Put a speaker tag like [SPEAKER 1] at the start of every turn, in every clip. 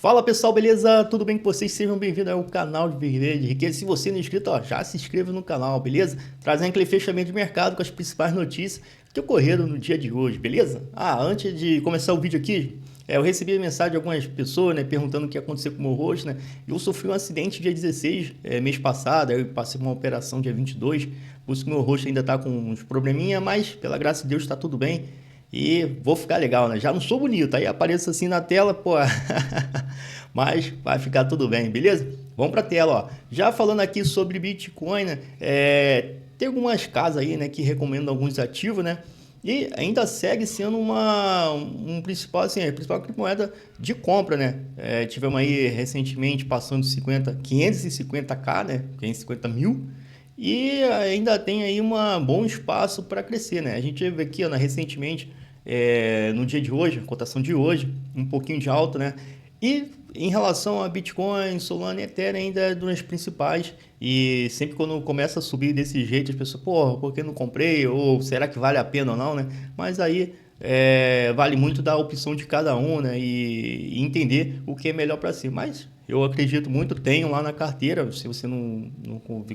[SPEAKER 1] Fala pessoal, beleza? Tudo bem com vocês? Sejam bem-vindos ao canal de Viver de Riqueza. Se você não é inscrito, já se inscreva no canal, beleza? Trazendo aquele fechamento de mercado com as principais notícias que ocorreram no dia de hoje, beleza? Antes de começar o vídeo aqui, eu recebi mensagem de algumas pessoas, né, perguntando o que ia acontecer com o meu rosto, né? Eu sofri um acidente dia 16, mês passado, eu passei por uma operação dia 22, por isso que meu rosto ainda tá com uns probleminha, mas pela graça de Deus está tudo bem. E vou ficar legal, né? Já não sou bonito, aí apareço assim na tela, pô. Mas vai ficar tudo bem, beleza? Vamos para a tela, ó. Já falando aqui sobre Bitcoin, né? Tem algumas casas aí, né, que recomendam alguns ativos, né? E ainda segue sendo um principal, assim, a principal criptomoeda de compra, né? Tivemos aí recentemente passando de 550k, né? 550 mil. E ainda tem aí um bom espaço para crescer, né? A gente vê aqui, ó, recentemente, no dia de hoje, a cotação de hoje, um pouquinho de alta, né? E em relação a Bitcoin, Solana e Ethereum ainda é dos principais. E sempre quando começa a subir desse jeito, as pessoas, porra, por que não comprei? Ou será que vale a pena ou não, né? Mas aí vale muito da opção de cada um, né? E entender o que é melhor para si. Mas eu acredito muito, tenho lá na carteira, se você não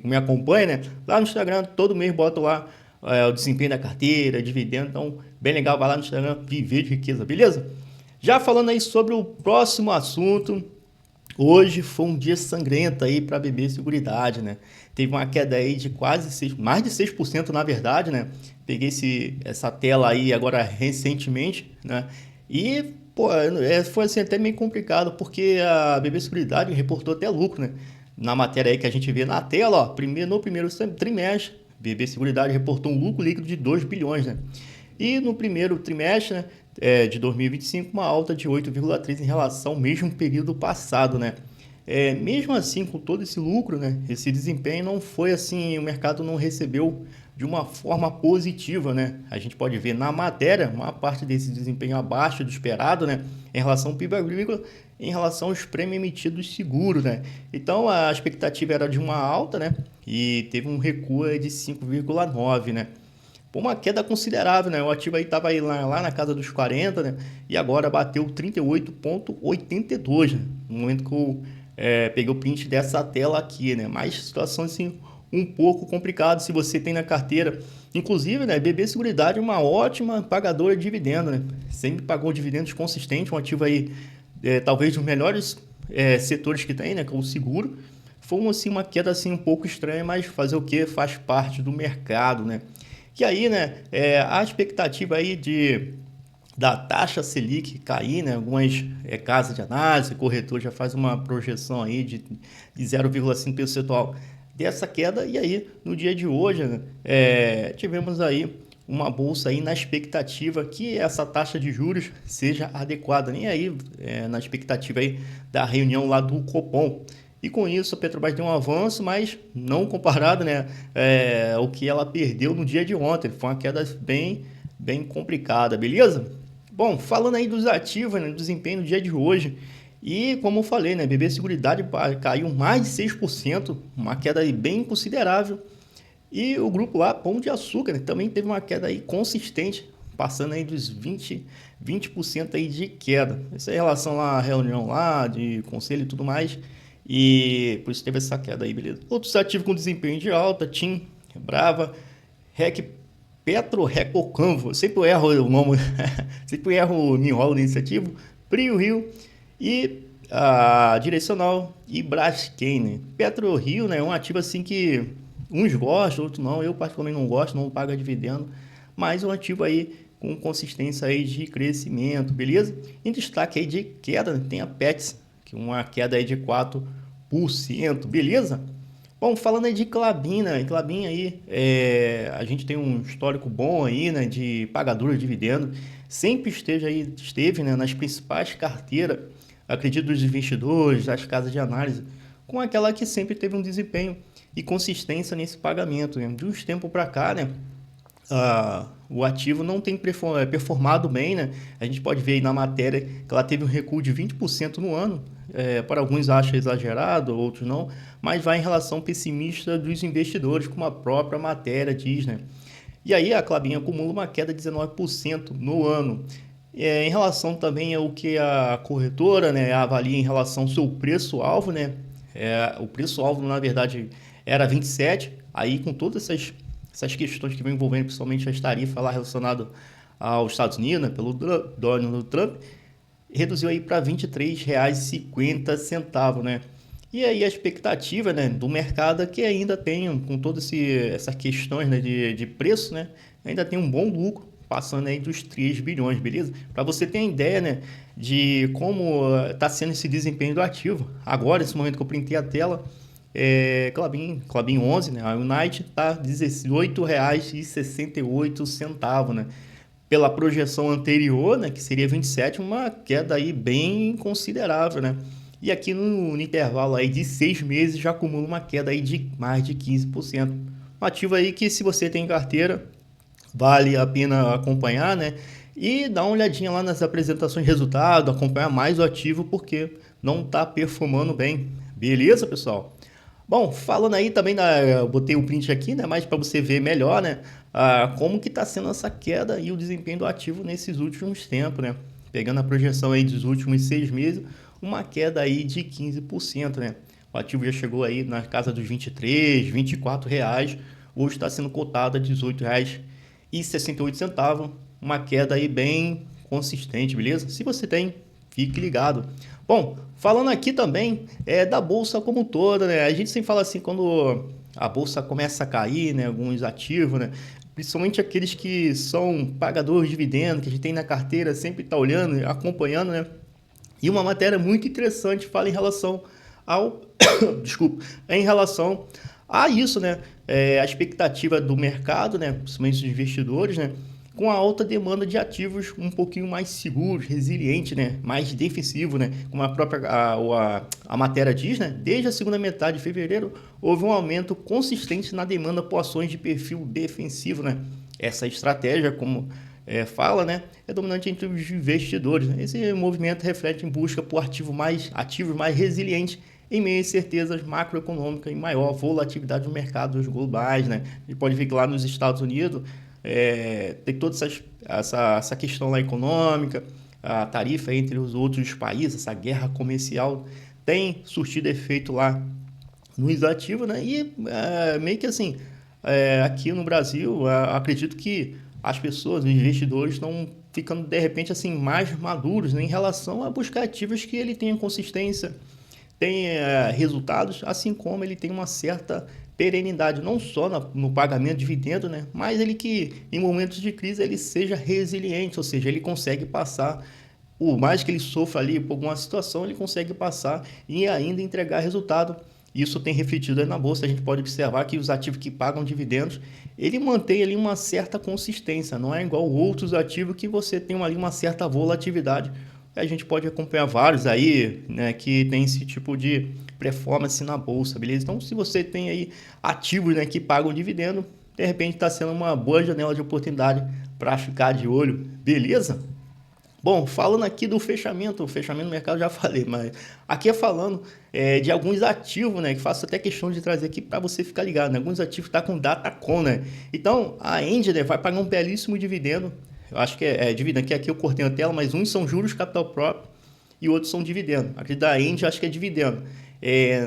[SPEAKER 1] me acompanha, né? Lá no Instagram, todo mês boto lá o desempenho da carteira, dividendo. Então, bem legal, vai lá no Instagram, Viver de Riqueza, beleza? Já falando aí sobre o próximo assunto, hoje foi um dia sangrento aí para BB Seguridade, né? Teve uma queda aí de quase 6, mais de 6% na verdade, né? Peguei essa tela aí agora recentemente, né? E, pô, foi assim até meio complicado, porque a BB Seguridade reportou até lucro, né? Na matéria aí que a gente vê na tela, ó, no primeiro trimestre, BB Seguridade reportou um lucro líquido de 2 bilhões, né? E no primeiro trimestre, né, de 2025, uma alta de 8,3 em relação ao mesmo período passado, né? Mesmo assim, com todo esse lucro, né, esse desempenho não foi assim, o mercado não recebeu de uma forma positiva, né? A gente pode ver na matéria uma parte desse desempenho abaixo do esperado, né, em relação ao PIB agrícola, em relação aos prêmios emitidos seguros, né? Então a expectativa era de uma alta, né, e teve um recuo de 5,9, né? Uma queda considerável, né? O ativo aí estava aí lá na casa dos 40, né? E agora bateu 38,82, né? No momento que eu peguei o print dessa tela aqui, né? Mas situação assim um pouco complicada se você tem na carteira. Inclusive, né? BB Seguridade é uma ótima pagadora de dividendo, né? Sempre pagou dividendos consistentes, um ativo aí talvez dos melhores setores que tem, né? Que é o seguro. Foi assim, uma queda assim um pouco estranha, mas fazer o que? Faz parte do mercado, né? Que aí, né, a expectativa aí da taxa Selic cair, né, algumas casas de análise, corretor já faz uma projeção aí de 0,5 percentual dessa queda, e aí no dia de hoje, né, tivemos aí uma bolsa aí na expectativa que essa taxa de juros seja adequada, nem aí na expectativa aí da reunião lá do Copom. E com isso a Petrobras deu um avanço, mas não comparado, né, o que ela perdeu no dia de ontem. Foi uma queda bem complicada, beleza? Bom, falando aí dos ativos, né, do desempenho no dia de hoje, e como eu falei, né, BB Seguridade caiu mais de 6%, uma queda aí bem considerável. E o grupo lá, Pão de Açúcar, né, também teve uma queda aí consistente, passando aí dos 20% aí de queda. Essa é em relação lá à reunião lá, de conselho e tudo mais. E por isso teve essa queda aí, beleza? Outros ativos com desempenho de alta, TIM, Brava, REC, Petro, Recocanvo, sempre erro o nome, sempre erro, me enrolo nesse ativo, Prio Rio e a Direcional e Braskem. Petro Rio, né, é um ativo assim que uns gostam, outros não, eu particularmente não gosto, não paga dividendo, mas é um ativo aí com consistência aí de crescimento, beleza? Em destaque aí de queda, né, tem a Pets, que uma queda aí de 4%, beleza? Bom, falando aí de Klabin, né? Klabin aí, a gente tem um histórico bom aí, né, de pagadora de dividendo, sempre esteve, né, nas principais carteiras, acredito, dos investidores, das casas de análise, com aquela que sempre teve um desempenho e consistência nesse pagamento, né? De uns tempos para cá, né, o ativo não tem performado bem, né? A gente pode ver aí na matéria que ela teve um recuo de 20% no ano. Para alguns acham exagerado, outros não, mas vai em relação pessimista dos investidores, como a própria matéria diz, né? E aí a Klabin acumula uma queda de 19% no ano. Em relação também ao que a corretora, né, avalia em relação ao seu preço-alvo, né? O preço-alvo, na verdade, era 27. Aí, com todas essas questões que vem envolvendo, principalmente as tarifas lá relacionadas aos Estados Unidos, né, pelo Donald Trump, reduziu aí para R$ 23,50, né? E aí a expectativa, né, do mercado é que ainda tenha, com todas essas questões, né, de preço, né, ainda tem um bom lucro, passando aí dos 3 bilhões, beleza? Para você ter uma ideia, né, de como está sendo esse desempenho do ativo. Agora, nesse momento que eu printei a tela, Klabin 11, né, a Unite está R$ 18,68, né? Pela projeção anterior, né, que seria 27, uma queda aí bem considerável, né? E aqui no intervalo aí de 6 meses já acumula uma queda aí de mais de 15%. Um ativo aí que, se você tem carteira, vale a pena acompanhar, né? E dar uma olhadinha lá nas apresentações de resultado, acompanhar mais o ativo, porque não está performando bem. Beleza, pessoal? Bom, falando aí também eu botei o print aqui, né, mais para você ver melhor, né, como que está sendo essa queda e o desempenho do ativo nesses últimos tempos, né? Pegando a projeção aí dos últimos 6 meses, uma queda aí de 15%, né? O ativo já chegou aí na casa dos 23, R$ 24, hoje está sendo cotado a R$ 18,68, uma queda aí bem consistente, beleza? Se você tem, fique ligado. Bom, falando aqui também da bolsa como um todo, né? A gente sempre fala assim, quando a bolsa começa a cair, né? Alguns ativos, né? Principalmente aqueles que são pagadores de dividendos, que a gente tem na carteira, sempre está olhando, acompanhando, né? E uma matéria muito interessante fala em relação ao, desculpa, em relação a isso, né? A expectativa do mercado, né? Principalmente dos investidores, né? Com a alta demanda de ativos um pouquinho mais seguros, resilientes, né? Mais defensivos, né? Como a própria a matéria diz, né? Desde a segunda metade de fevereiro, houve um aumento consistente na demanda por ações de perfil defensivo, né? Essa estratégia, como fala, né, é dominante entre os investidores, né? Esse movimento reflete em busca por ativos mais resilientes em meio a incertezas macroeconômicas e maior volatilidade no mercado globais, né? A gente pode ver que lá nos Estados Unidos tem toda essa questão lá econômica, a tarifa entre os outros países, essa guerra comercial tem surtido efeito lá nos ativos, né? E meio que assim, aqui no Brasil, acredito que as pessoas, os investidores, estão ficando de repente assim mais maduros, né, em relação a buscar ativos que ele tenha consistência, tenha resultados, assim como ele tem uma certa perenidade, não só no pagamento de dividendo, né, mas ele que em momentos de crise ele seja resiliente, ou seja, ele consegue passar, por mais que ele sofra ali por alguma situação, ele consegue passar e ainda entregar resultado. Isso tem refletido aí na bolsa. A gente pode observar que os ativos que pagam dividendos, ele mantém ali uma certa consistência, não é igual outros ativos que você tem ali uma certa volatilidade. A gente pode acompanhar vários aí, né, que tem esse tipo de performance na bolsa, beleza? Então, se você tem aí ativos, né, que pagam dividendo, de repente está sendo uma boa janela de oportunidade para ficar de olho, beleza? Bom, falando aqui do fechamento, o fechamento do mercado já falei, mas aqui é falando de alguns ativos, né, que faço até questão de trazer aqui para você ficar ligado, né? Alguns ativos tá com Datacom, né? Então, a Engie, né, vai pagar um belíssimo dividendo, eu acho que é dividendo, que aqui eu cortei a tela, mas uns são juros capital próprio e outros são dividendo. Aqui da Engie, acho que é dividendo.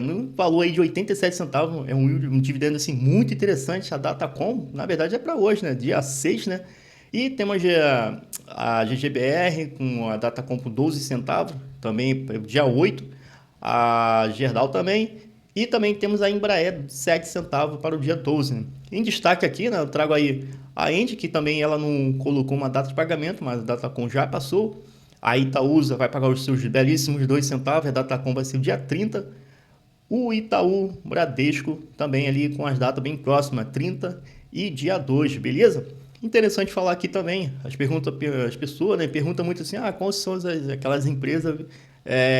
[SPEAKER 1] No valor aí de 87 centavos, é um dividendo assim muito interessante. A Datacom, na verdade, é para hoje, né? Dia 6, né? E temos a GGBR com a Datacom por 12 centavos, também dia 8, a Gerdau também, e também temos a Embraer 7 centavos para o dia 12. Né? Em destaque aqui, né, eu trago aí a Engie, que também ela não colocou uma data de pagamento, mas a Datacom já passou. A Itaúsa vai pagar os seus belíssimos 2 centavos, a Datacom vai ser o dia 30. O Itaú Bradesco também ali com as datas bem próximas, 30 e dia 2, beleza? Interessante falar aqui também, as pessoas, né, perguntam muito assim, quais são aquelas empresas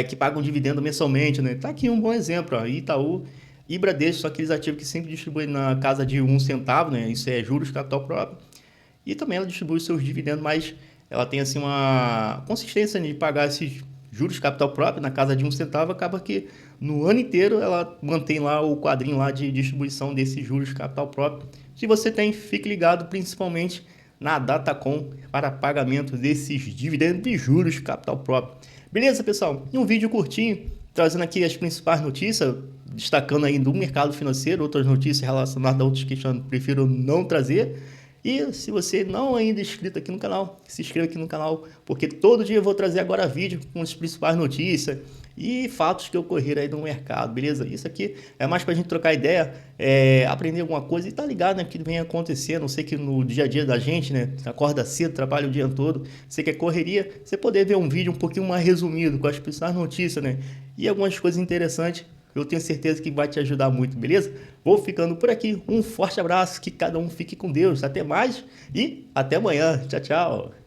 [SPEAKER 1] que pagam dividendo mensalmente, né? Tá aqui um bom exemplo, ó, Itaú e Bradesco, são aqueles ativos que sempre distribuem na casa de 1 centavo, né? Isso é juros capital próprio. E também ela distribui seus dividendos, mas ela tem assim uma consistência de pagar esses juros capital próprio na casa de 1 centavo, acaba que no ano inteiro ela mantém lá o quadrinho lá de distribuição desses juros capital próprio. Se você tem, fique ligado principalmente na Datacom para pagamento desses dividendos de juros capital próprio. Beleza, pessoal? E um vídeo curtinho, trazendo aqui as principais notícias, destacando aí do mercado financeiro, outras notícias relacionadas a outros questões, prefiro não trazer. E se você não ainda é inscrito aqui no canal, se inscreva aqui no canal, porque todo dia eu vou trazer agora vídeo com as principais notícias e fatos que ocorreram aí no mercado, beleza? Isso aqui é mais pra gente trocar ideia, aprender alguma coisa e tá ligado, né? Que vem acontecendo. Eu sei que no dia a dia da gente, né? Acorda cedo, trabalha o dia todo, você quer correria, você poder ver um vídeo um pouquinho mais resumido, com as principais notícias, né? E algumas coisas interessantes. Eu tenho certeza que vai te ajudar muito, beleza? Vou ficando por aqui. Um forte abraço, que cada um fique com Deus. Até mais e até amanhã. Tchau, tchau.